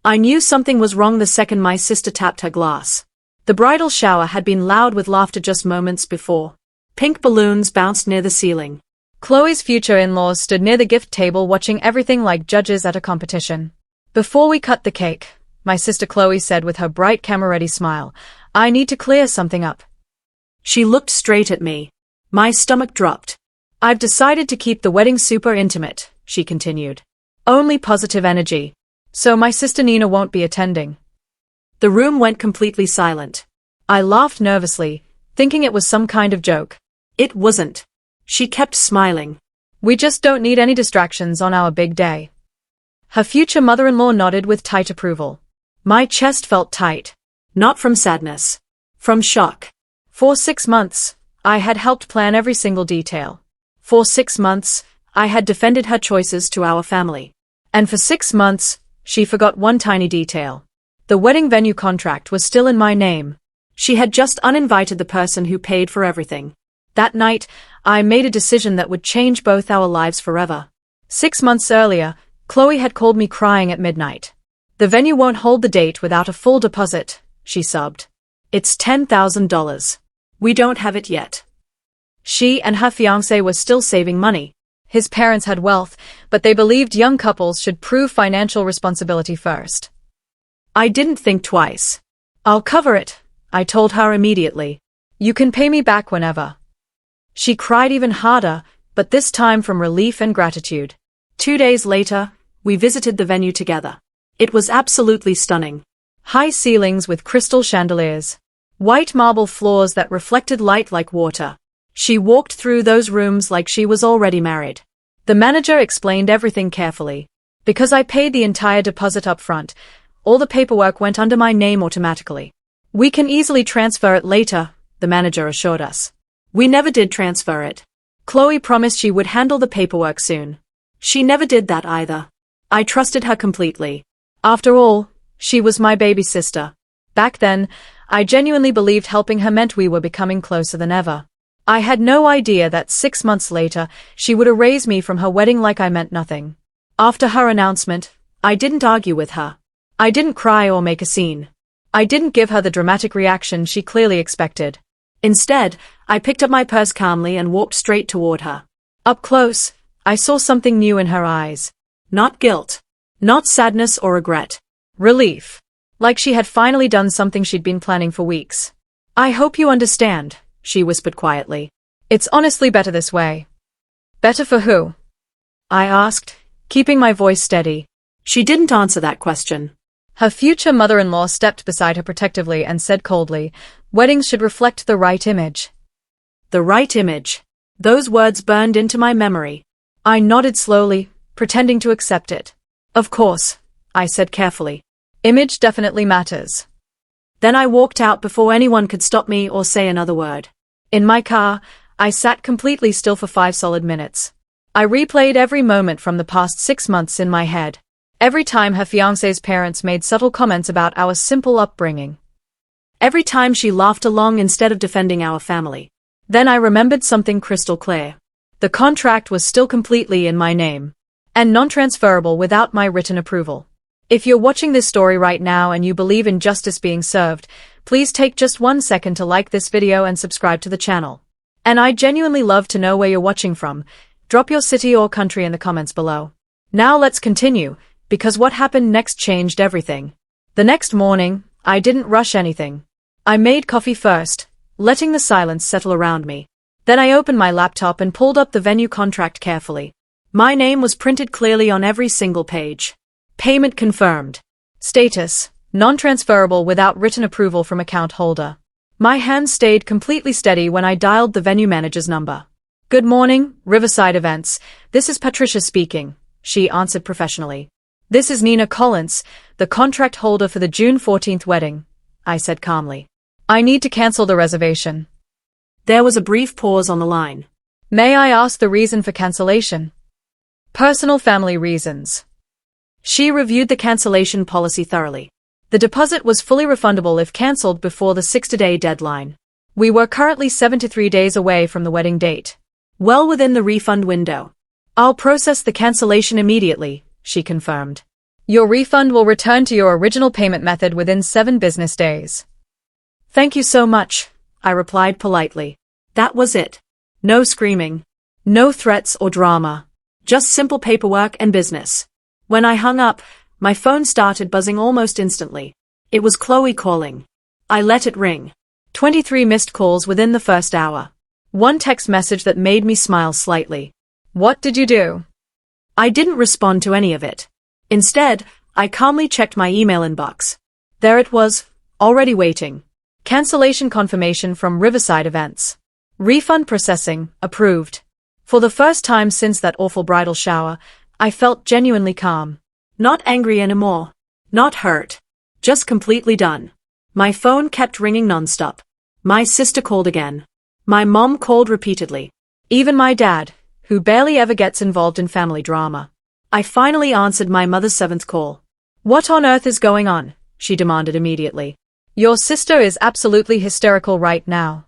I knew something was wrong the second my sister tapped her glass. The bridal shower had been loud with laughter just moments before. Pink balloons bounced near the ceiling. Chloe's future in-laws stood near the gift table watching everything like judges at a competition. Before we cut the cake, my sister Chloe said with her bright camera-ready smile, I need to clear something up. She looked straight at me. My stomach dropped. I've decided to keep the wedding super intimate, she continued. Only positive energy. So my sister Nina won't be attending. The room went completely silent. I laughed nervously, thinking it was some kind of joke. It wasn't. She kept smiling. We just don't need any distractions on our big day. Her future mother-in-law nodded with tight approval. My chest felt tight. Not from sadness. From shock. For 6 months, I had helped plan every single detail. For 6 months, I had defended her choices to our family. And for 6 months, she forgot one tiny detail. The wedding venue contract was still in my name. She had just uninvited the person who paid for everything. That night, I made a decision that would change both our lives forever. 6 months earlier, Chloe had called me crying at midnight. The venue won't hold the date without a full deposit, she sobbed. It's $10,000. We don't have it yet. She and her fiancé were still saving money. His parents had wealth, but they believed young couples should prove financial responsibility first. I didn't think twice. I'll cover it, I told her immediately. You can pay me back whenever. She cried even harder, but this time from relief and gratitude. 2 days later, we visited the venue together. It was absolutely stunning. High ceilings with crystal chandeliers. White marble floors that reflected light like water. She walked through those rooms like she was already married. The manager explained everything carefully. Because I paid the entire deposit up front, all the paperwork went under my name automatically. We can easily transfer it later, the manager assured us. We never did transfer it. Chloe promised she would handle the paperwork soon. She never did that either. I trusted her completely. After all, she was my baby sister. Back then, I genuinely believed helping her meant we were becoming closer than ever. I had no idea that 6 months later, she would erase me from her wedding like I meant nothing. After her announcement, I didn't argue with her. I didn't cry or make a scene. I didn't give her the dramatic reaction she clearly expected. Instead, I picked up my purse calmly and walked straight toward her. Up close, I saw something new in her eyes. Not guilt. Not sadness or regret. Relief. Like she had finally done something she'd been planning for weeks. I hope you understand, she whispered quietly. It's honestly better this way. Better for who? I asked, keeping my voice steady. She didn't answer that question. Her future mother-in-law stepped beside her protectively and said coldly, weddings should reflect the right image. The right image. Those words burned into my memory. I nodded slowly, pretending to accept it. Of course, I said carefully. Image definitely matters. Then I walked out before anyone could stop me or say another word. In my car, I sat completely still for 5 solid minutes. I replayed every moment from the past 6 months in my head. Every time her fiancé's parents made subtle comments about our simple upbringing. Every time she laughed along instead of defending our family. Then I remembered something crystal clear. The contract was still completely in my name. And non-transferable without my written approval. If you're watching this story right now and you believe in justice being served, please take just 1 second to like this video and subscribe to the channel. And I'd genuinely love to know where you're watching from. Drop your city or country in the comments below. Now let's continue, because what happened next changed everything. The next morning, I didn't rush anything. I made coffee first, letting the silence settle around me. Then I opened my laptop and pulled up the venue contract carefully. My name was printed clearly on every single page. Payment confirmed. Status, non-transferable without written approval from account holder. My hand stayed completely steady when I dialed the venue manager's number. Good morning, Riverside Events. This is Patricia speaking, she answered professionally. This is Nina Collins, the contract holder for the June 14th wedding, I said calmly. I need to cancel the reservation. There was a brief pause on the line. May I ask the reason for cancellation? Personal family reasons. She reviewed the cancellation policy thoroughly. The deposit was fully refundable if cancelled before the 60-day deadline. We were currently 73 days away from the wedding date. Well within the refund window. I'll process the cancellation immediately, she confirmed. Your refund will return to your original payment method within 7 business days. Thank you so much, I replied politely. That was it. No screaming. No threats or drama. Just simple paperwork and business. When I hung up, my phone started buzzing almost instantly. It was Chloe calling. I let it ring. 23 missed calls within the first hour. One text message that made me smile slightly. What did you do? I didn't respond to any of it. Instead, I calmly checked my email inbox. There it was, already waiting. Cancellation confirmation from Riverside Events. Refund processing, approved. For the first time since that awful bridal shower, I felt genuinely calm. Not angry anymore. Not hurt. Just completely done. My phone kept ringing nonstop. My sister called again. My mom called repeatedly. Even my dad, who barely ever gets involved in family drama. I finally answered my mother's 7th call. What on earth is going on? She demanded immediately. Your sister is absolutely hysterical right now.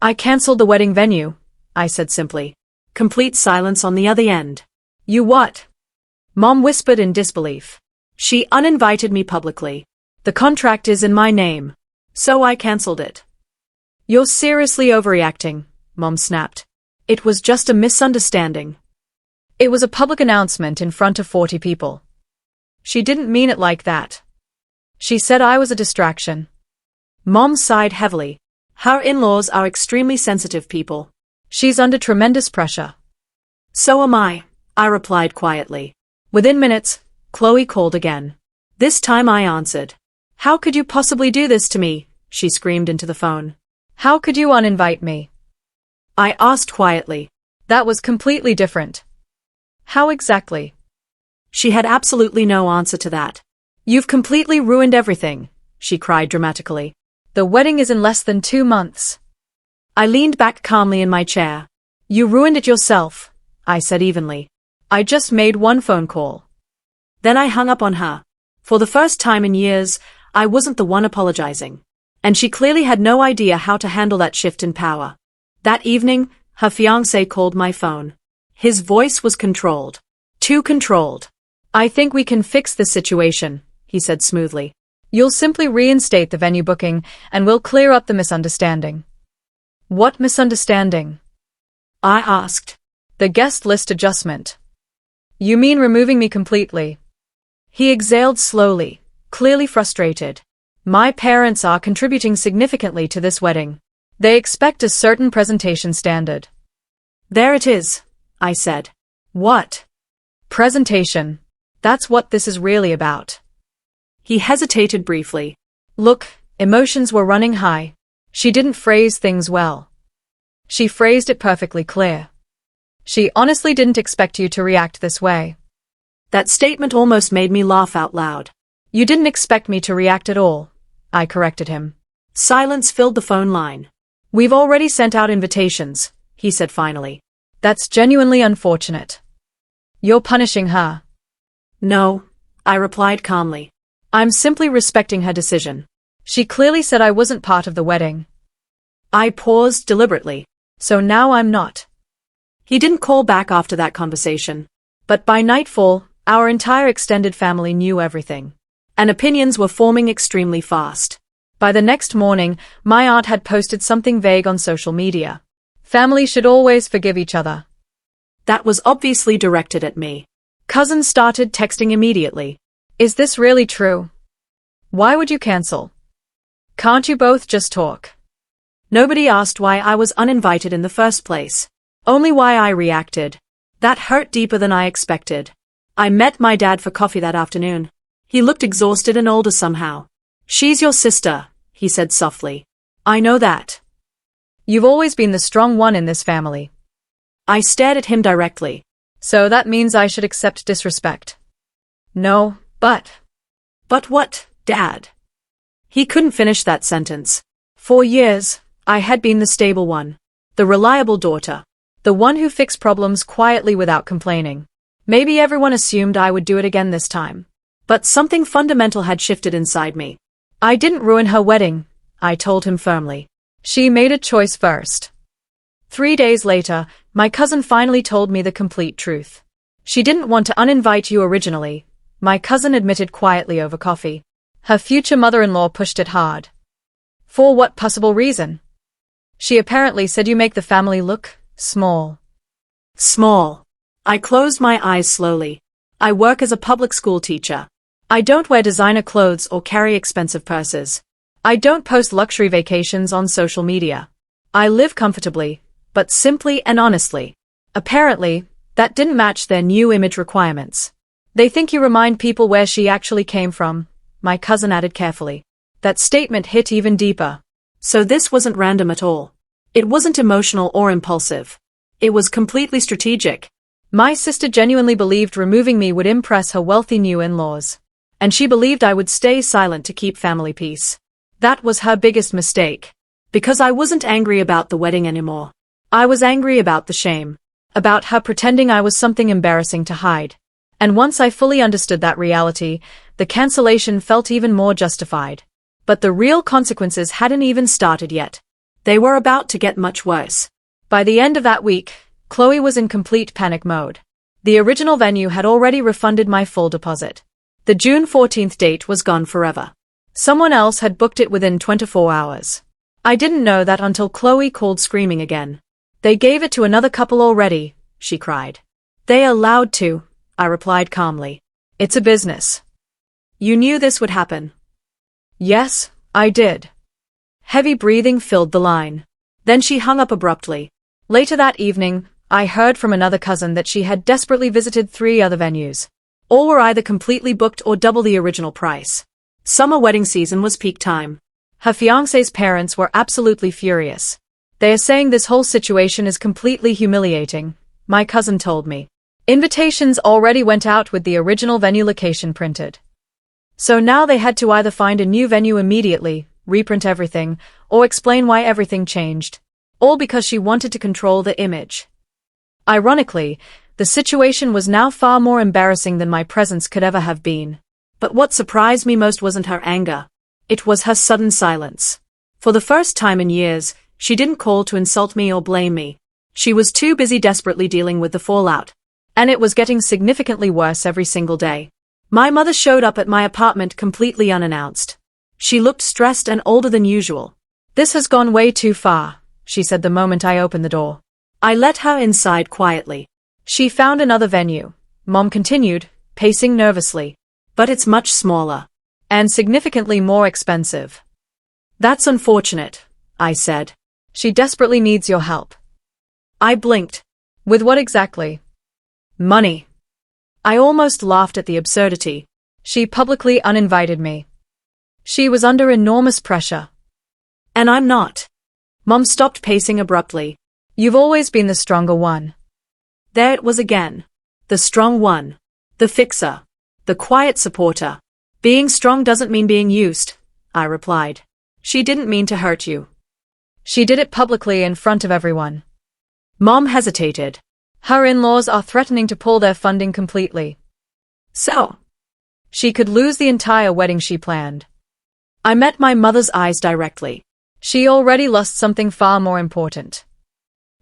I cancelled the wedding venue, I said simply. Complete silence on the other end. You what? Mom whispered in disbelief. She uninvited me publicly. The contract is in my name. So I cancelled it. You're seriously overreacting, Mom snapped. It was just a misunderstanding. It was a public announcement in front of 40 people. She didn't mean it like that. She said I was a distraction. Mom sighed heavily. Her in-laws are extremely sensitive people. She's under tremendous pressure. So am I replied quietly. Within minutes, Chloe called again. This time I answered. How could you possibly do this to me? She screamed into the phone. How could you uninvite me? I asked quietly. That was completely different. How exactly? She had absolutely no answer to that. You've completely ruined everything, she cried dramatically. The wedding is in less than 2 months. I leaned back calmly in my chair. You ruined it yourself, I said evenly. I just made one phone call. Then I hung up on her. For the first time in years, I wasn't the one apologizing. And she clearly had no idea how to handle that shift in power. That evening, her fiancé called my phone. His voice was controlled. Too controlled. I think we can fix this situation, he said smoothly. You'll simply reinstate the venue booking, and we'll clear up the misunderstanding. What misunderstanding? I asked. The guest list adjustment. You mean removing me completely? He exhaled slowly, clearly frustrated. My parents are contributing significantly to this wedding. They expect a certain presentation standard. There it is, I said. What? Presentation. That's what this is really about. He hesitated briefly. Look, emotions were running high. She didn't phrase things well. She phrased it perfectly clear. She honestly didn't expect you to react this way. That statement almost made me laugh out loud. You didn't expect me to react at all, I corrected him. Silence filled the phone line. We've already sent out invitations, he said finally. That's genuinely unfortunate. You're punishing her. No, I replied calmly. I'm simply respecting her decision. She clearly said I wasn't part of the wedding. I paused deliberately. So now I'm not. He didn't call back after that conversation. But by nightfall, our entire extended family knew everything. And opinions were forming extremely fast. By the next morning, my aunt had posted something vague on social media. Families should always forgive each other. That was obviously directed at me. Cousins started texting immediately. Is this really true? Why would you cancel? Can't you both just talk? Nobody asked why I was uninvited in the first place. Only why I reacted. That hurt deeper than I expected. I met my dad for coffee that afternoon. He looked exhausted and older somehow. She's your sister, he said softly. I know that. You've always been the strong one in this family. I stared at him directly. So that means I should accept disrespect. No, but... But what, Dad? He couldn't finish that sentence. For years, I had been the stable one. The reliable daughter. The one who fixed problems quietly without complaining. Maybe everyone assumed I would do it again this time. But something fundamental had shifted inside me. I didn't ruin her wedding, I told him firmly. She made a choice first. 3 days later, my cousin finally told me the complete truth. She didn't want to uninvite you originally, my cousin admitted quietly over coffee. Her future mother-in-law pushed it hard. For what possible reason? She apparently said you make the family look small. Small. I closed my eyes slowly. I work as a public school teacher. I don't wear designer clothes or carry expensive purses. I don't post luxury vacations on social media. I live comfortably, but simply and honestly. Apparently, that didn't match their new image requirements. They think you remind people where she actually came from, my cousin added carefully. That statement hit even deeper. So this wasn't random at all. It wasn't emotional or impulsive. It was completely strategic. My sister genuinely believed removing me would impress her wealthy new in-laws. And she believed I would stay silent to keep family peace. That was her biggest mistake. Because I wasn't angry about the wedding anymore. I was angry about the shame. About her pretending I was something embarrassing to hide. And once I fully understood that reality, the cancellation felt even more justified. But the real consequences hadn't even started yet. They were about to get much worse. By the end of that week, Chloe was in complete panic mode. The original venue had already refunded my full deposit. The June 14th date was gone forever. Someone else had booked it within 24 hours. I didn't know that until Chloe called screaming again. They gave it to another couple already, she cried. They are allowed to, I replied calmly. It's a business. You knew this would happen. Yes, I did. Heavy breathing filled the line. Then she hung up abruptly. Later that evening, I heard from another cousin that she had desperately visited 3 other venues. All were either completely booked or double the original price. Summer wedding season was peak time. Her fiancé's parents were absolutely furious. They are saying this whole situation is completely humiliating, my cousin told me. Invitations already went out with the original venue location printed. So now they had to either find a new venue immediately, reprint everything, or explain why everything changed. All because she wanted to control the image. Ironically, the situation was now far more embarrassing than my presence could ever have been. But what surprised me most wasn't her anger. It was her sudden silence. For the first time in years, she didn't call to insult me or blame me. She was too busy desperately dealing with the fallout. And it was getting significantly worse every single day. My mother showed up at my apartment completely unannounced. She looked stressed and older than usual. This has gone way too far, she said the moment I opened the door. I let her inside quietly. She found another venue, Mom continued, pacing nervously. But it's much smaller. And significantly more expensive. That's unfortunate, I said. She desperately needs your help. I blinked. With what exactly? Money. I almost laughed at the absurdity. She publicly uninvited me. She was under enormous pressure. And I'm not. Mom stopped pacing abruptly. You've always been the stronger one. There it was again. The strong one. The fixer. The quiet supporter. Being strong doesn't mean being used, I replied. She didn't mean to hurt you. She did it publicly in front of everyone. Mom hesitated. Her in-laws are threatening to pull their funding completely. So, she could lose the entire wedding she planned. I met my mother's eyes directly. She already lost something far more important.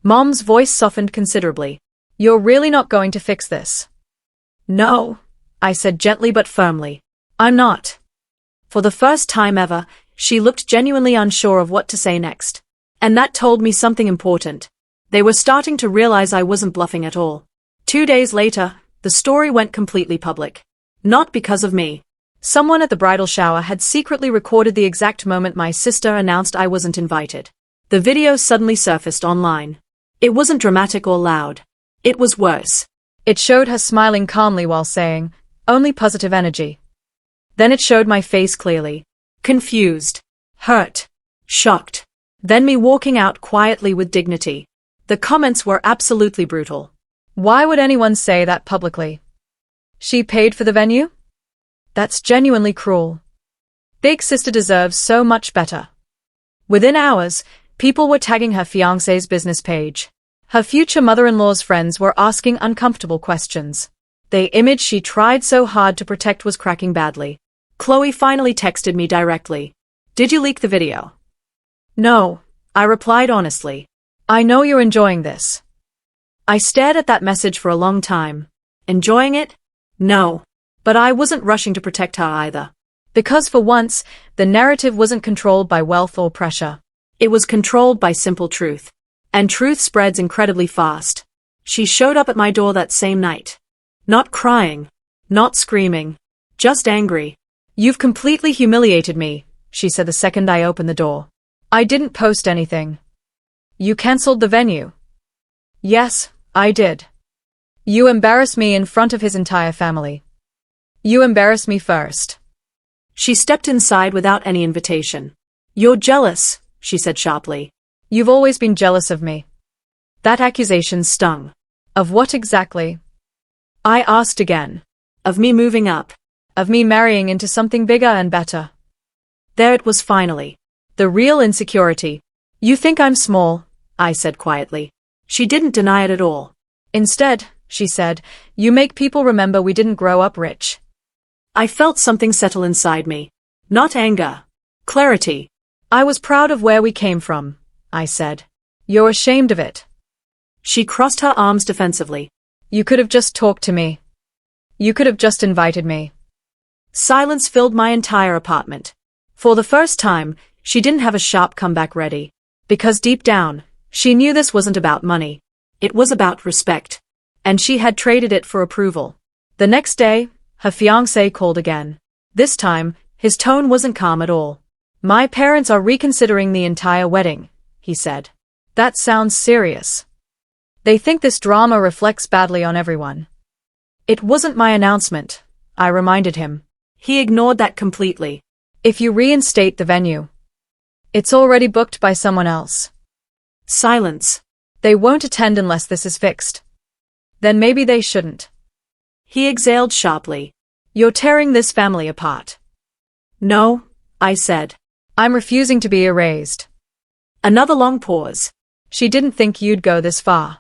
Mom's voice softened considerably. You're really not going to fix this? No, I said gently but firmly. I'm not. For the first time ever, she looked genuinely unsure of what to say next. And that told me something important. They were starting to realize I wasn't bluffing at all. 2 days later, the story went completely public. Not because of me. Someone at the bridal shower had secretly recorded the exact moment my sister announced I wasn't invited. The video suddenly surfaced online. It wasn't dramatic or loud. It was worse. It showed her smiling calmly while saying, "Only positive energy." Then it showed my face clearly. Confused. Hurt. Shocked. Then me walking out quietly with dignity. The comments were absolutely brutal. Why would anyone say that publicly? She paid for the venue? That's genuinely cruel. Big sister deserves so much better. Within hours, people were tagging her fiancé's business page. Her future mother-in-law's friends were asking uncomfortable questions. The image she tried so hard to protect was cracking badly. Chloe finally texted me directly. Did you leak the video? No, I replied honestly. I know you're enjoying this. I stared at that message for a long time. Enjoying it? No. But I wasn't rushing to protect her either. Because for once, the narrative wasn't controlled by wealth or pressure. It was controlled by simple truth. And truth spreads incredibly fast. She showed up at my door that same night. Not crying. Not screaming. Just angry. You've completely humiliated me, she said the second I opened the door. I didn't post anything. You cancelled the venue. Yes, I did. You embarrassed me in front of his entire family. You embarrassed me first. She stepped inside without any invitation. You're jealous, she said sharply. You've always been jealous of me. That accusation stung. Of what exactly? I asked again. Of me moving up. Of me marrying into something bigger and better. There it was finally. The real insecurity. You think I'm small, I said quietly. She didn't deny it at all. Instead, she said, you make people remember we didn't grow up rich. I felt something settle inside me. Not anger. Clarity. I was proud of where we came from, I said. You're ashamed of it. She crossed her arms defensively. You could have just talked to me. You could have just invited me. Silence filled my entire apartment. For the first time, she didn't have a sharp comeback ready. Because deep down, she knew this wasn't about money. It was about respect. And she had traded it for approval. The next day, her fiancé called again. This time, his tone wasn't calm at all. My parents are reconsidering the entire wedding, he said. That sounds serious. They think this drama reflects badly on everyone. It wasn't my announcement, I reminded him. He ignored that completely. If you reinstate the venue, it's already booked by someone else. Silence. They won't attend unless this is fixed. Then maybe they shouldn't. He exhaled sharply. You're tearing this family apart. No, I said. I'm refusing to be erased. Another long pause. She didn't think you'd go this far.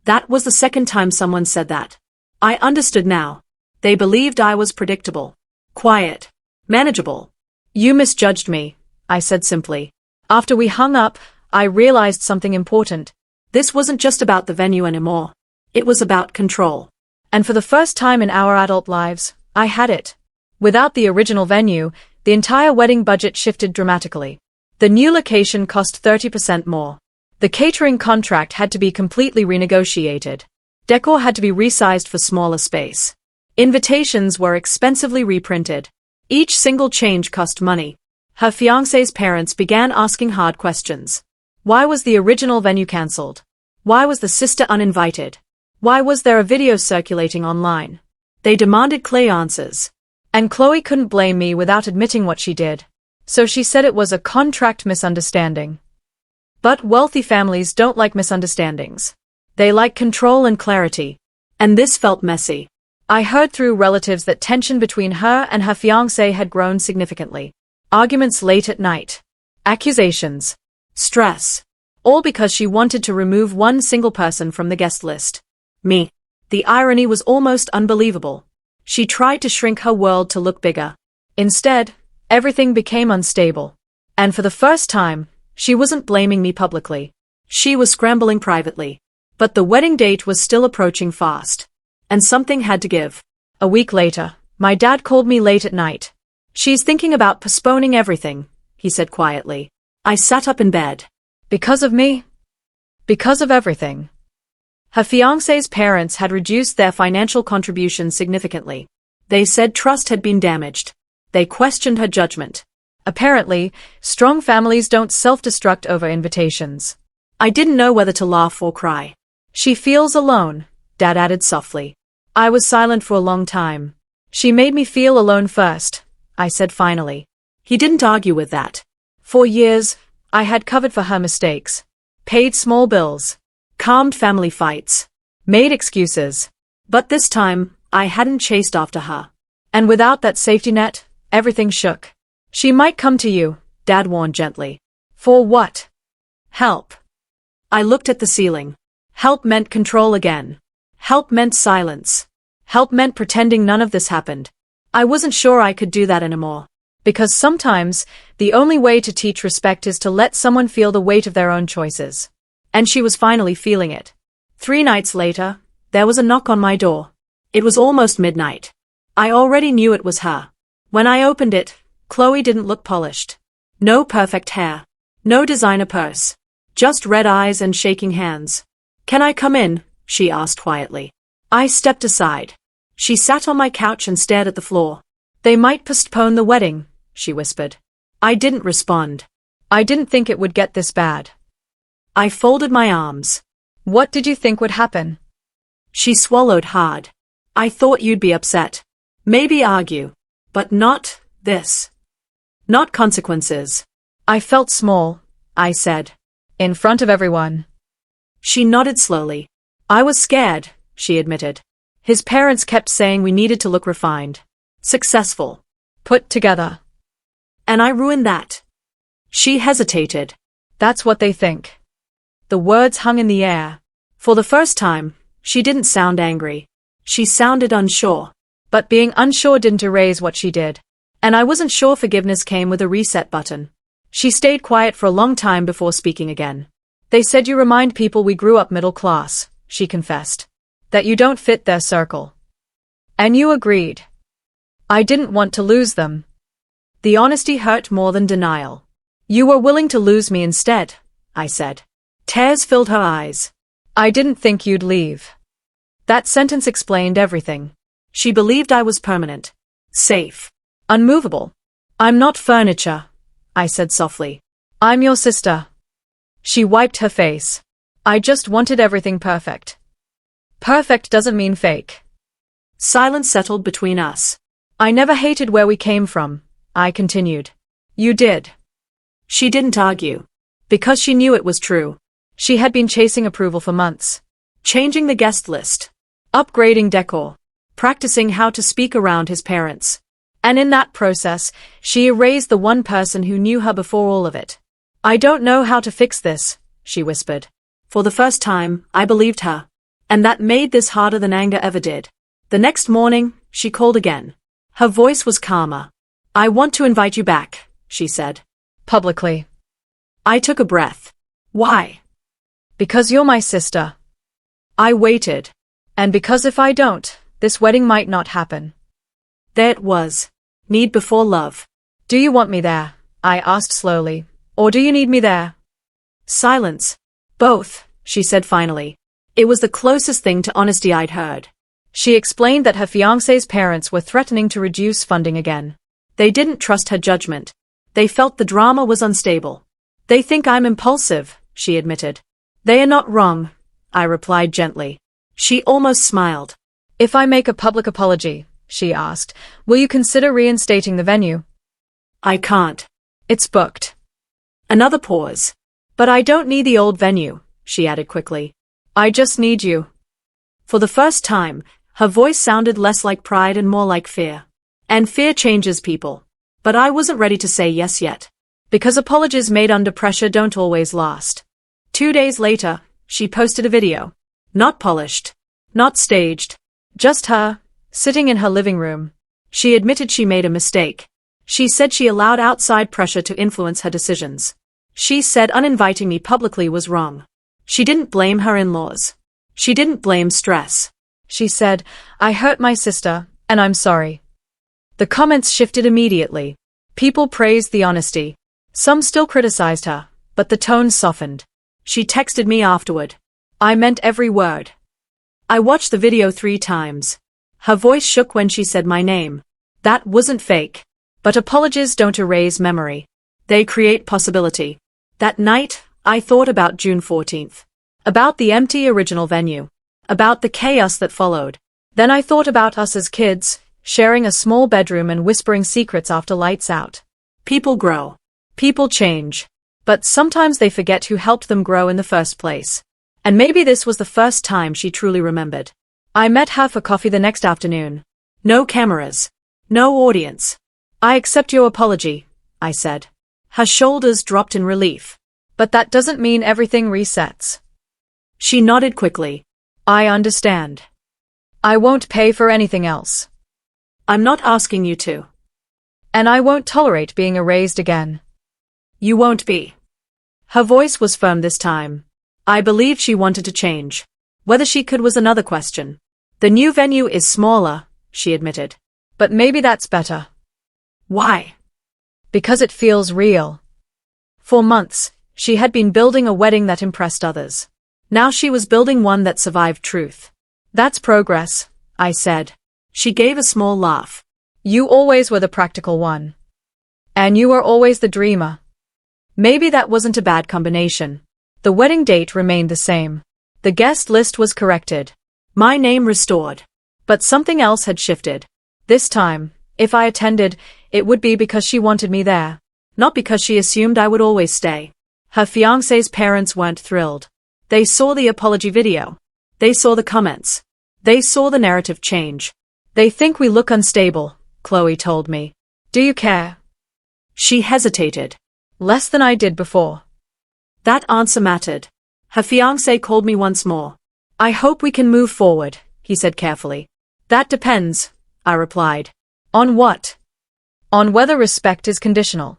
That was the second time someone said that. I understood now. They believed I was predictable. Quiet. Manageable. You misjudged me, I said simply. After we hung up, I realized something important. This wasn't just about the venue anymore. It was about control. And for the first time in our adult lives, I had it. Without the original venue, the entire wedding budget shifted dramatically. The new location cost 30% more. The catering contract had to be completely renegotiated. Decor had to be resized for smaller space. Invitations were expensively reprinted. Each single change cost money. Her fiancé's parents began asking hard questions. Why was the original venue cancelled? Why was the sister uninvited? Why was there a video circulating online? They demanded clear answers. And Chloe couldn't blame me without admitting what she did. So she said it was a contract misunderstanding. But wealthy families don't like misunderstandings. They like control and clarity. And this felt messy. I heard through relatives that tension between her and her fiancé had grown significantly. Arguments late at night. Accusations. Stress. All because she wanted to remove one single person from the guest list. Me. The irony was almost unbelievable. She tried to shrink her world to look bigger. Instead, everything became unstable. And for the first time, she wasn't blaming me publicly. She was scrambling privately. But the wedding date was still approaching fast. And something had to give. A week later, my dad called me late at night. She's thinking about postponing everything, he said quietly. I sat up in bed. Because of me? Because of everything. Her fiancé's parents had reduced their financial contributions significantly. They said trust had been damaged. They questioned her judgment. Apparently, strong families don't self-destruct over invitations. I didn't know whether to laugh or cry. She feels alone, Dad added softly. I was silent for a long time. She made me feel alone first, I said finally. He didn't argue with that. For years, I had covered for her mistakes. Paid small bills. Calmed family fights. Made excuses. But this time, I hadn't chased after her. And without that safety net, everything shook. She might come to you, Dad warned gently. For what? Help. I looked at the ceiling. Help meant control again. Help meant silence. Help meant pretending none of this happened. I wasn't sure I could do that anymore. Because sometimes, the only way to teach respect is to let someone feel the weight of their own choices. And she was finally feeling it. 3 nights later, there was a knock on my door. It was almost midnight. I already knew it was her. When I opened it, Chloe didn't look polished. No perfect hair. No designer purse. Just red eyes and shaking hands. "Can I come in?" she asked quietly. I stepped aside. She sat on my couch and stared at the floor. "They might postpone the wedding," she whispered. I didn't respond. I didn't think it would get this bad. I folded my arms. What did you think would happen? She swallowed hard. "I thought you'd be upset. Maybe argue. But not this. Not consequences." I felt small, I said. In front of everyone. She nodded slowly. "I was scared," she admitted. "His parents kept saying we needed to look refined. Successful. Put together. And I ruined that." She hesitated. "That's what they think." The words hung in the air. For the first time, she didn't sound angry. She sounded unsure. But being unsure didn't erase what she did. And I wasn't sure forgiveness came with a reset button. She stayed quiet for a long time before speaking again. "They said you remind people we grew up middle class," she confessed. "That you don't fit their circle." And you agreed. I didn't want to lose them. The honesty hurt more than denial. "You were willing to lose me instead," I said. Tears filled her eyes. "I didn't think you'd leave." That sentence explained everything. She believed I was permanent. Safe. Unmovable. "I'm not furniture," I said softly. "I'm your sister." She wiped her face. "I just wanted everything perfect." Perfect doesn't mean fake. Silence settled between us. "I never hated where we came from," I continued. "You did." She didn't argue. Because she knew it was true. She had been chasing approval for months. Changing the guest list. Upgrading decor. Practicing how to speak around his parents. And in that process, she erased the one person who knew her before all of it. "I don't know how to fix this," she whispered. For the first time, I believed her. And that made this harder than anger ever did. The next morning, she called again. Her voice was calmer. "I want to invite you back," she said. Publicly. I took a breath. "Why?" "Because you're my sister." I waited. "And because if I don't, this wedding might not happen." There it was. Need before love. "Do you want me there?" I asked slowly. "Or do you need me there?" Silence. "Both," she said finally. It was the closest thing to honesty I'd heard. She explained that her fiancé's parents were threatening to reduce funding again. They didn't trust her judgment. They felt the drama was unstable. "They think I'm impulsive," she admitted. "They are not wrong," I replied gently. She almost smiled. "If I make a public apology," she asked, "will you consider reinstating the venue?" "I can't. It's booked." Another pause. "But I don't need the old venue," she added quickly. "I just need you." For the first time, her voice sounded less like pride and more like fear. And fear changes people. But I wasn't ready to say yes yet. Because apologies made under pressure don't always last. 2 days later, she posted a video. Not polished. Not staged. Just her, sitting in her living room. She admitted she made a mistake. She said she allowed outside pressure to influence her decisions. She said uninviting me publicly was wrong. She didn't blame her in-laws. She didn't blame stress. She said, "I hurt my sister, and I'm sorry." The comments shifted immediately. People praised the honesty. Some still criticized her, but the tone softened. She texted me afterward. I meant every word. I watched the video 3 times. Her voice shook when she said my name. That wasn't fake. But apologies don't erase memory. They create possibility. That night, I thought about June 14th. About the empty original venue. About the chaos that followed. Then I thought about us as kids, sharing a small bedroom and whispering secrets after lights out. People grow. People change. But sometimes they forget who helped them grow in the first place. And maybe this was the first time she truly remembered. I met her for coffee the next afternoon. No cameras. No audience. "I accept your apology," I said. Her shoulders dropped in relief. "But that doesn't mean everything resets." She nodded quickly. "I understand. I won't pay for anything else." "I'm not asking you to." "And I won't tolerate being erased again." "You won't be." Her voice was firm this time. I believed she wanted to change. Whether she could was another question. "The new venue is smaller," she admitted. But maybe that's better. Why? Because it feels real. For months, she had been building a wedding that impressed others. Now she was building one that survived truth. That's progress, I said. She gave a small laugh. You always were the practical one. And you were always the dreamer. Maybe that wasn't a bad combination. The wedding date remained the same. The guest list was corrected. My name restored. But something else had shifted. This time, if I attended, it would be because she wanted me there. Not because she assumed I would always stay. Her fiancé's parents weren't thrilled. They saw the apology video. They saw the comments. They saw the narrative change. They think we look unstable, Chloe told me. Do you care? She hesitated. Less than I did before. That answer mattered. Her fiancé called me once more. I hope we can move forward, he said carefully. That depends, I replied. On what? On whether respect is conditional.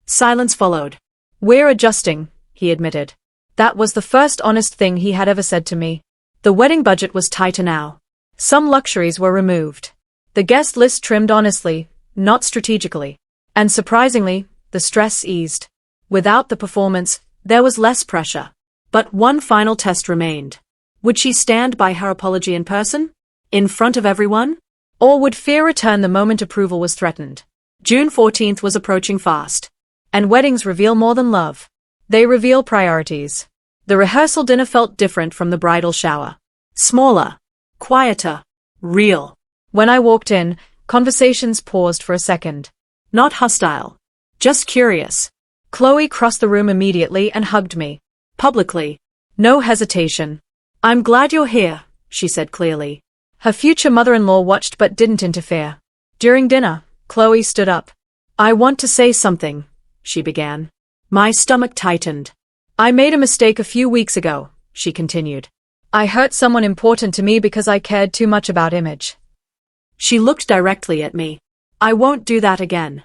Silence followed. We're adjusting, he admitted. That was the first honest thing he had ever said to me. The wedding budget was tighter now. Some luxuries were removed. The guest list trimmed honestly, not strategically. And surprisingly, the stress eased. Without the performance, there was less pressure. But one final test remained. Would she stand by her apology in person? In front of everyone? Or would fear return the moment approval was threatened? June 14th was approaching fast. And weddings reveal more than love. They reveal priorities. The rehearsal dinner felt different from the bridal shower. Smaller. Quieter. Real. When I walked in, conversations paused for a second. Not hostile. Just curious. Chloe crossed the room immediately and hugged me. Publicly. No hesitation. I'm glad you're here, she said clearly. Her future mother-in-law watched but didn't interfere. During dinner, Chloe stood up. I want to say something, she began. My stomach tightened. I made a mistake a few weeks ago, she continued. I hurt someone important to me because I cared too much about image. She looked directly at me. I won't do that again.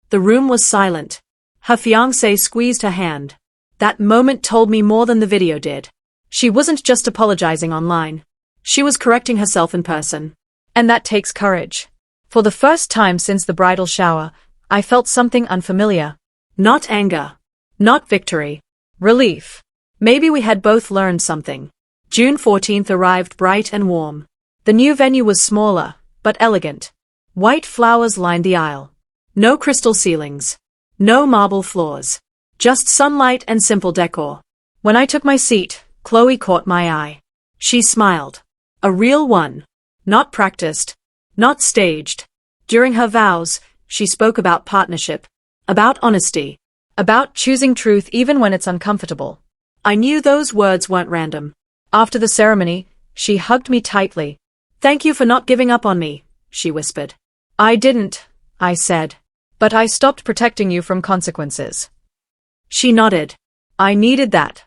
The room was silent. Her fiancé squeezed her hand. That moment told me more than the video did. She wasn't just apologizing online. She was correcting herself in person. And that takes courage. For the first time since the bridal shower, I felt something unfamiliar. Not anger. Not victory. Relief. Maybe we had both learned something. June 14th arrived bright and warm. The new venue was smaller, but elegant. White flowers lined the aisle. No crystal ceilings. No marble floors. Just sunlight and simple decor. When I took my seat, Chloe caught my eye. She smiled. A real one. Not practiced. Not staged. During her vows, she spoke about partnership. About honesty. About choosing truth even when it's uncomfortable. I knew those words weren't random. After the ceremony, she hugged me tightly. Thank you for not giving up on me, she whispered. I didn't, I said. But I stopped protecting you from consequences. She nodded. I needed that.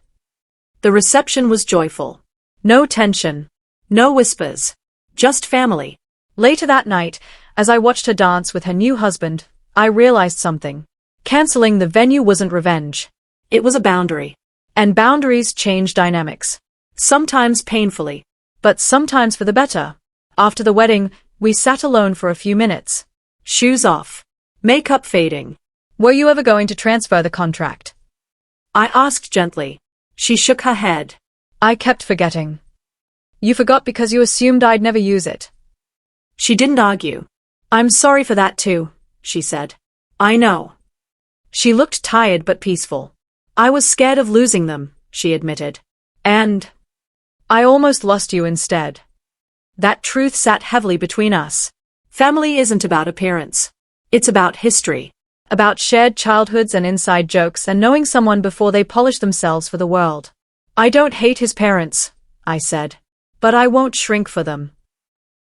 The reception was joyful. No tension. No whispers. Just family. Later that night, as I watched her dance with her new husband, I realized something. Canceling the venue wasn't revenge. It was a boundary. And boundaries change dynamics. Sometimes painfully. But sometimes for the better. After the wedding, we sat alone for a few minutes. Shoes off. Makeup fading. Were you ever going to transfer the contract? I asked gently. She shook her head. I kept forgetting. You forgot because you assumed I'd never use it. She didn't argue. I'm sorry for that too, she said. I know. She looked tired but peaceful. I was scared of losing them, she admitted. And I almost lost you instead. That truth sat heavily between us. Family isn't about appearance. It's about history. About shared childhoods and inside jokes and knowing someone before they polish themselves for the world. I don't hate his parents, I said. But I won't shrink for them.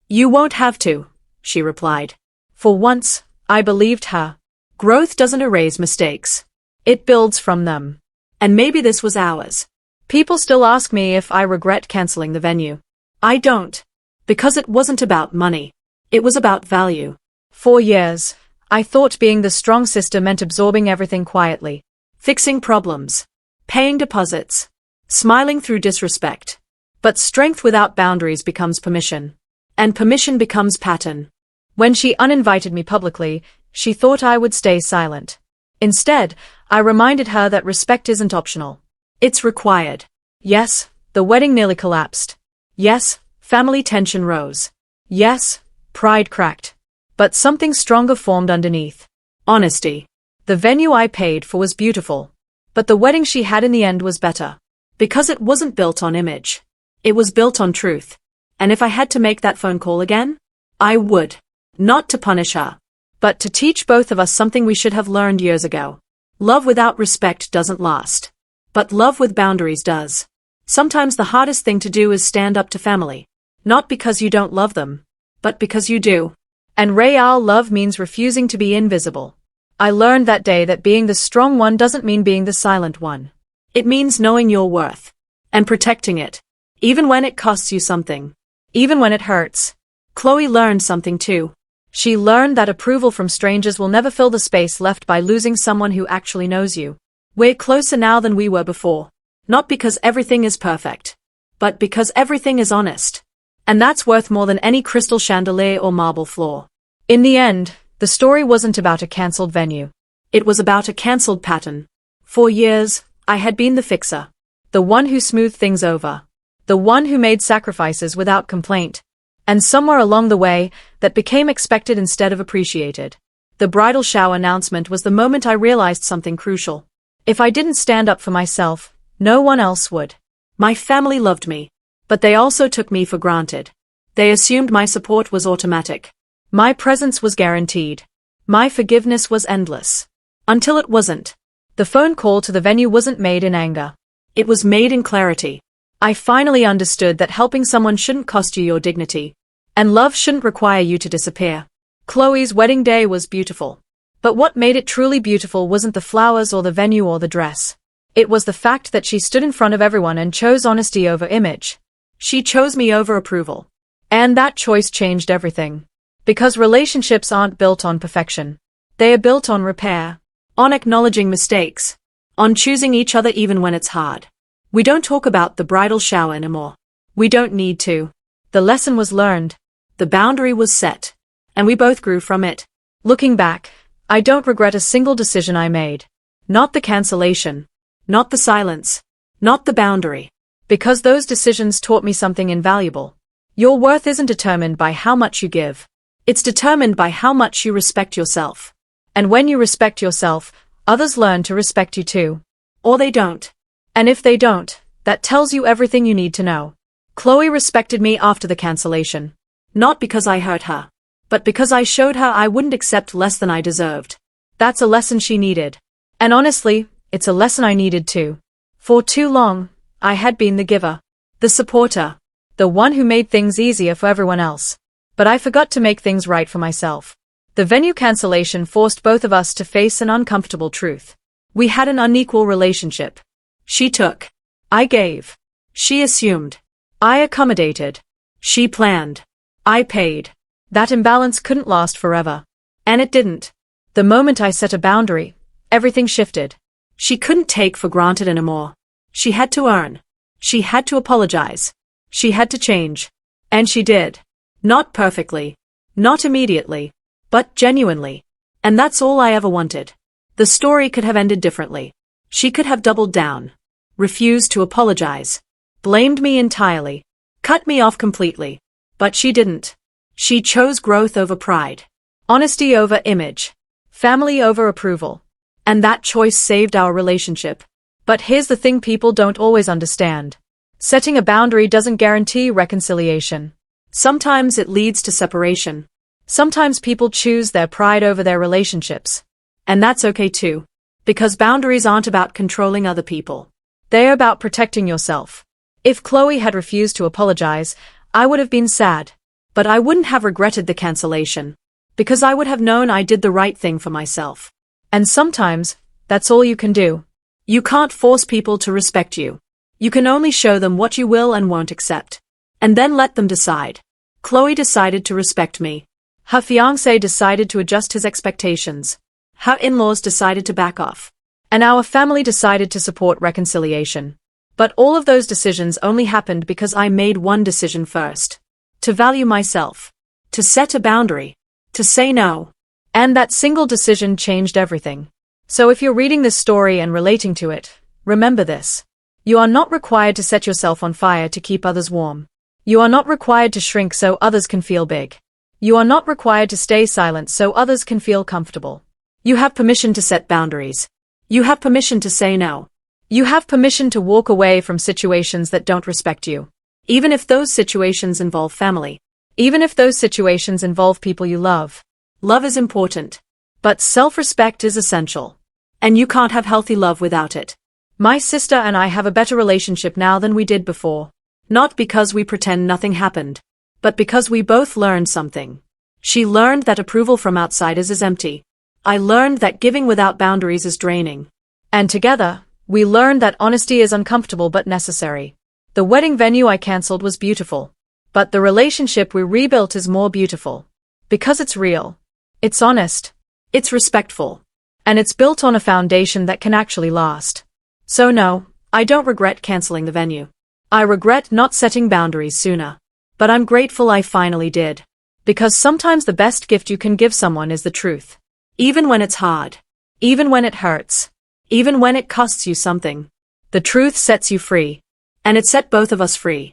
You won't have to, she replied. For once, I believed her. Growth doesn't erase mistakes. It builds from them. And maybe this was ours. People still ask me if I regret canceling the venue. I don't. Because it wasn't about money. It was about value. For years, I thought being the strong sister meant absorbing everything quietly. Fixing problems. Paying deposits. Smiling through disrespect. But strength without boundaries becomes permission. And permission becomes pattern. When she uninvited me publicly, she thought I would stay silent. Instead, I reminded her that respect isn't optional. It's required. Yes, the wedding nearly collapsed. Yes, family tension rose. Yes, pride cracked. But something stronger formed underneath. Honesty. The venue I paid for was beautiful. But the wedding she had in the end was better. Because it wasn't built on image. It was built on truth. And if I had to make that phone call again, I would. Not to punish her, but to teach both of us something we should have learned years ago. Love without respect doesn't last. But love with boundaries does. Sometimes the hardest thing to do is stand up to family. Not because you don't love them, but because you do. And real love means refusing to be invisible. I learned that day that being the strong one doesn't mean being the silent one. It means knowing your worth. And protecting it. Even when it costs you something. Even when it hurts. Chloe learned something too. She learned that approval from strangers will never fill the space left by losing someone who actually knows you. We're closer now than we were before. Not because everything is perfect. But because everything is honest. And that's worth more than any crystal chandelier or marble floor. In the end, the story wasn't about a cancelled venue. It was about a cancelled pattern. For years, I had been the fixer. The one who smoothed things over. The one who made sacrifices without complaint. And somewhere along the way, that became expected instead of appreciated. The bridal shower announcement was the moment I realized something crucial. If I didn't stand up for myself, no one else would. My family loved me. But they also took me for granted. They assumed my support was automatic. My presence was guaranteed. My forgiveness was endless. Until it wasn't. The phone call to the venue wasn't made in anger. It was made in clarity. I finally understood that helping someone shouldn't cost you your dignity. And love shouldn't require you to disappear. Chloe's wedding day was beautiful. But what made it truly beautiful wasn't the flowers or the venue or the dress. It was the fact that she stood in front of everyone and chose honesty over image. She chose me over approval. And that choice changed everything. Because relationships aren't built on perfection. They are built on repair. On acknowledging mistakes. On choosing each other even when it's hard. We don't talk about the bridal shower anymore. We don't need to. The lesson was learned. The boundary was set. And we both grew from it. Looking back, I don't regret a single decision I made. Not the cancellation. Not the silence. Not the boundary. Because those decisions taught me something invaluable. Your worth isn't determined by how much you give. It's determined by how much you respect yourself. And when you respect yourself, others learn to respect you too. Or they don't. And if they don't, that tells you everything you need to know. Chloe respected me after the cancellation. Not because I hurt her. But because I showed her I wouldn't accept less than I deserved. That's a lesson she needed. And honestly, it's a lesson I needed too. For too long, I had been the giver. The supporter. The one who made things easier for everyone else. But I forgot to make things right for myself. The venue cancellation forced both of us to face an uncomfortable truth. We had an unequal relationship. She took. I gave. She assumed. I accommodated. She planned. I paid. That imbalance couldn't last forever. And it didn't. The moment I set a boundary, everything shifted. She couldn't take for granted anymore. She had to earn. She had to apologize. She had to change. And she did. Not perfectly. Not immediately. But genuinely. And that's all I ever wanted. The story could have ended differently. She could have doubled down. Refused to apologize. Blamed me entirely. Cut me off completely. But she didn't. She chose growth over pride. Honesty over image. Family over approval. And that choice saved our relationship. But here's the thing people don't always understand. Setting a boundary doesn't guarantee reconciliation. Sometimes it leads to separation. Sometimes people choose their pride over their relationships. And that's okay too. Because boundaries aren't about controlling other people. They're about protecting yourself. If Chloe had refused to apologize, I would have been sad. But I wouldn't have regretted the cancellation. Because I would have known I did the right thing for myself. And sometimes, that's all you can do. You can't force people to respect you. You can only show them what you will and won't accept. And then let them decide. Chloe decided to respect me. Her fiancé decided to adjust his expectations. Her in-laws decided to back off. And our family decided to support reconciliation. But all of those decisions only happened because I made one decision first. To value myself. To set a boundary. To say no. And that single decision changed everything. So if you're reading this story and relating to it, remember this. You are not required to set yourself on fire to keep others warm. You are not required to shrink so others can feel big. You are not required to stay silent so others can feel comfortable. You have permission to set boundaries. You have permission to say no. You have permission to walk away from situations that don't respect you. Even if those situations involve family. Even if those situations involve people you love. Love is important. But self-respect is essential. And you can't have healthy love without it. My sister and I have a better relationship now than we did before. Not because we pretend nothing happened, but because we both learned something. She learned that approval from outsiders is empty. I learned that giving without boundaries is draining. And together, we learned that honesty is uncomfortable but necessary. The wedding venue I cancelled was beautiful. But the relationship we rebuilt is more beautiful. Because it's real. It's honest. It's respectful. And it's built on a foundation that can actually last. So no, I don't regret canceling the venue. I regret not setting boundaries sooner. But I'm grateful I finally did. Because sometimes the best gift you can give someone is the truth. Even when it's hard. Even when it hurts. Even when it costs you something. The truth sets you free. And it set both of us free.